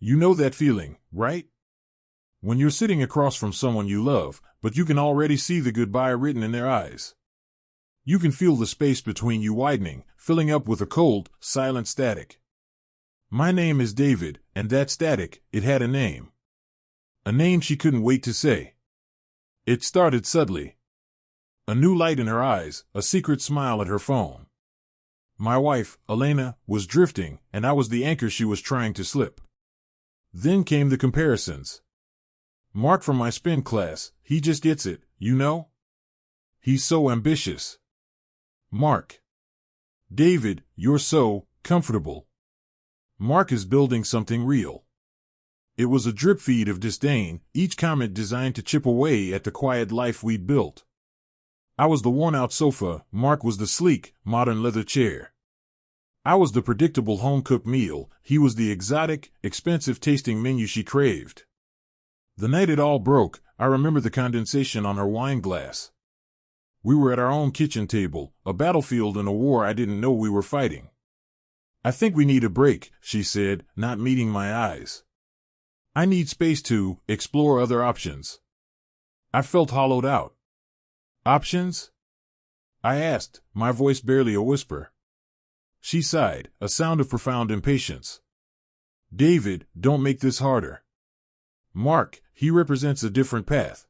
You know that feeling, right? When you're sitting across from someone you love, but you can already see the goodbye written in their eyes. You can feel the space between you widening, filling up with a cold, silent static. My name is David, and that static, it had a name. A name she couldn't wait to say. It started subtly. A new light in her eyes, a secret smile at her phone. My wife, Elena, was drifting, and I was the anchor she was trying to slip. Then came the comparisons. Mark from my spin class, he just gets it, you know? He's so ambitious. Mark. David, you're so comfortable. Mark is building something real. It was a drip feed of disdain, each comment designed to chip away at the quiet life we'd built. I was the worn-out sofa, Mark was the sleek, modern leather chair. I was the predictable home-cooked meal, he was the exotic, expensive-tasting menu she craved. The night it all broke, I remember the condensation on her wine glass. We were at our own kitchen table, a battlefield in a war I didn't know we were fighting. I think we need a break, she said, not meeting my eyes. I need space to explore other options. I felt hollowed out. Options? I asked, my voice barely a whisper. She sighed, a sound of profound impatience. David, don't make this harder. Mark, he represents a different path.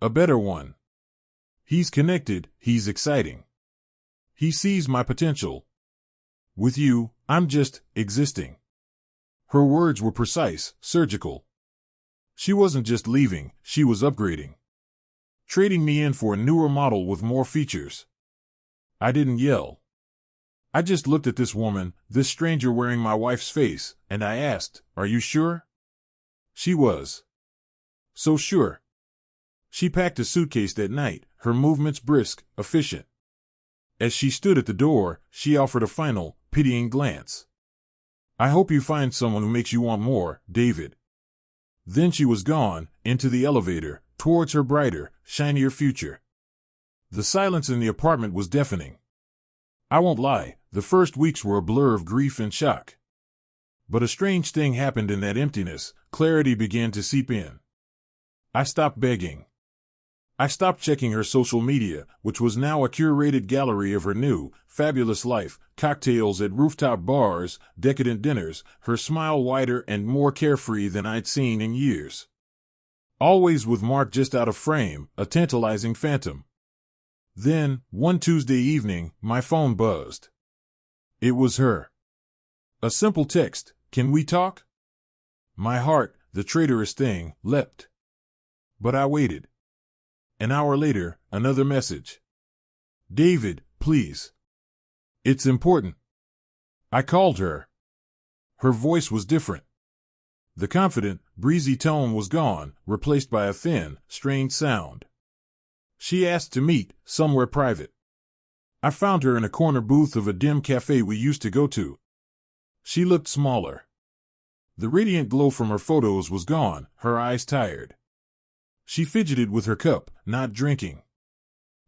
A better one. He's connected, he's exciting. He sees my potential. With you, I'm just existing. Her words were precise, surgical. She wasn't just leaving, she was upgrading. Trading me in for a newer model with more features. I didn't yell. I just looked at this woman, this stranger wearing my wife's face, and I asked, are you sure? She was. So sure. She packed a suitcase that night, her movements brisk, efficient. As she stood at the door, she offered a final, pitying glance. I hope you find someone who makes you want more, David. Then she was gone, into the elevator, towards her brighter, shinier future. The silence in the apartment was deafening. I won't lie, the first weeks were a blur of grief and shock. But a strange thing happened in that emptiness, clarity began to seep in. I stopped begging. I stopped checking her social media, which was now a curated gallery of her new, fabulous life, cocktails at rooftop bars, decadent dinners, her smile wider and more carefree than I'd seen in years. Always with Mark just out of frame, a tantalizing phantom. Then, one Tuesday evening, my phone buzzed. It was her. A simple text, can we talk? My heart, the traitorous thing, leapt. But I waited. An hour later, another message. David, please. It's important. I called her. Her voice was different. The confident, breezy tone was gone, replaced by a thin, strained sound. She asked to meet, somewhere private. I found her in a corner booth of a dim cafe we used to go to. She looked smaller. The radiant glow from her photos was gone, her eyes tired. She fidgeted with her cup, not drinking.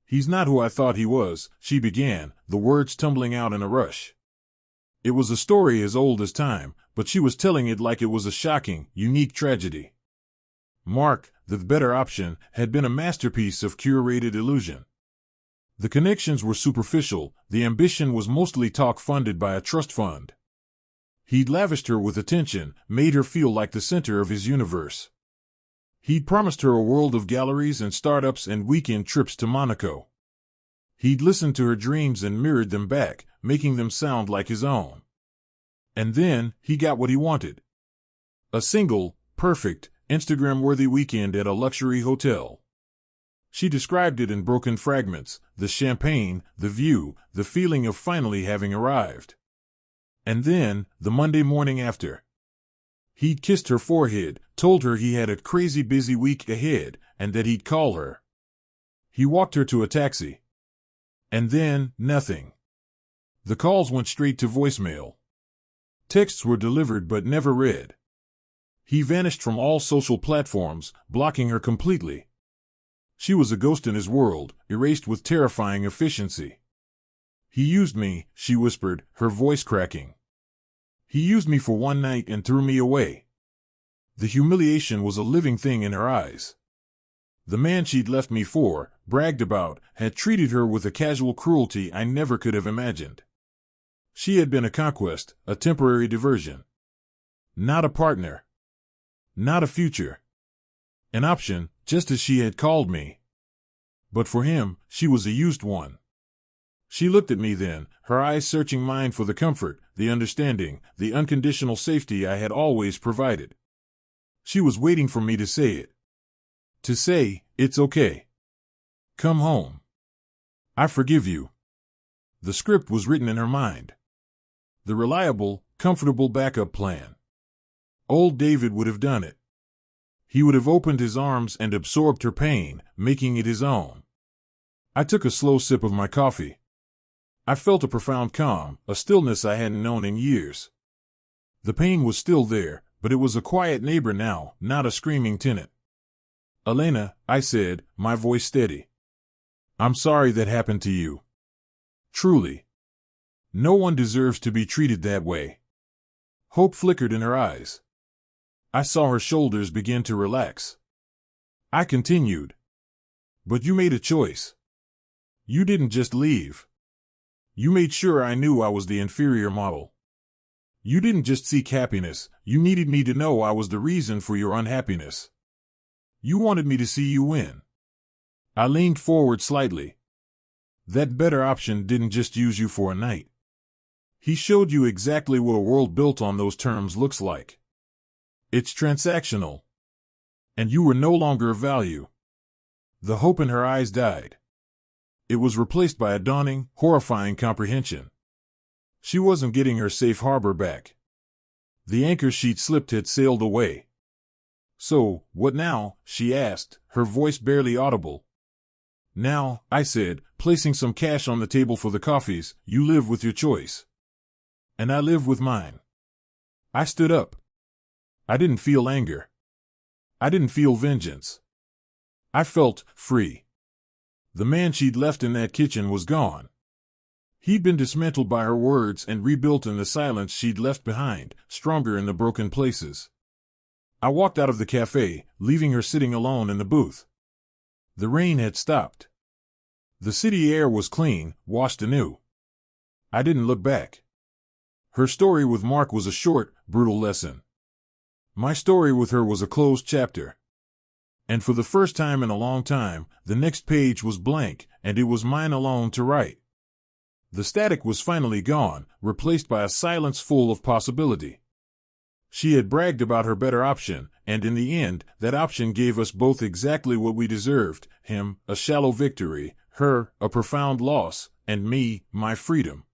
He's not who I thought he was, she began, the words tumbling out in a rush. It was a story as old as time, but she was telling it like it was a shocking, unique tragedy. Mark, the better option, had been a masterpiece of curated illusion. The connections were superficial, the ambition was mostly talk funded by a trust fund. He'd lavished her with attention, made her feel like the center of his universe. He'd promised her a world of galleries and startups and weekend trips to Monaco. He'd listened to her dreams and mirrored them back, making them sound like his own. And then, he got what he wanted. A single, perfect, Instagram-worthy weekend at a luxury hotel. She described it in broken fragments, the champagne, the view, the feeling of finally having arrived. And then, the Monday morning after. He'd kissed her forehead, told her he had a crazy busy week ahead, and that he'd call her. He walked her to a taxi. And then, nothing. The calls went straight to voicemail. Texts were delivered but never read. He vanished from all social platforms, blocking her completely. She was a ghost in his world, erased with terrifying efficiency. He used me, she whispered, her voice cracking. He used me for one night and threw me away. The humiliation was a living thing in her eyes. The man she'd left me for, bragged about, had treated her with a casual cruelty I never could have imagined. She had been a conquest, a temporary diversion. Not a partner. Not a future. An option, just as she had called me. But for him, she was a used one. She looked at me then, her eyes searching mine for the comfort, the understanding, the unconditional safety I had always provided. She was waiting for me to say it. To say, it's okay. Come home. I forgive you. The script was written in her mind. The reliable, comfortable backup plan. Old David would have done it. He would have opened his arms and absorbed her pain, making it his own. I took a slow sip of my coffee. I felt a profound calm, a stillness I hadn't known in years. The pain was still there, but it was a quiet neighbor now, not a screaming tenant. Elena, I said, my voice steady. I'm sorry that happened to you. Truly. No one deserves to be treated that way. Hope flickered in her eyes. I saw her shoulders begin to relax. I continued. But you made a choice. You didn't just leave. You made sure I knew I was the inferior model. You didn't just seek happiness, you needed me to know I was the reason for your unhappiness. You wanted me to see you win. I leaned forward slightly. That better option didn't just use you for a night. He showed you exactly what a world built on those terms looks like. It's transactional. And you were no longer of value. The hope in her eyes died. It was replaced by a dawning, horrifying comprehension. She wasn't getting her safe harbor back. The anchor she'd slipped had sailed away. So, what now? She asked, her voice barely audible. Now, I said, placing some cash on the table for the coffees, you live with your choice. And I live with mine. I stood up. I didn't feel anger. I didn't feel vengeance. I felt free. The man she'd left in that kitchen was gone. He'd been dismantled by her words and rebuilt in the silence she'd left behind, stronger in the broken places. I walked out of the cafe, leaving her sitting alone in the booth. The rain had stopped. The city air was clean, washed anew. I didn't look back. Her story with Mark was a short, brutal lesson. My story with her was a closed chapter. And for the first time in a long time, the next page was blank, and it was mine alone to write. The static was finally gone, replaced by a silence full of possibility. She had bragged about her better option, and in the end, that option gave us both exactly what we deserved, him, a shallow victory, her, a profound loss, and me, my freedom.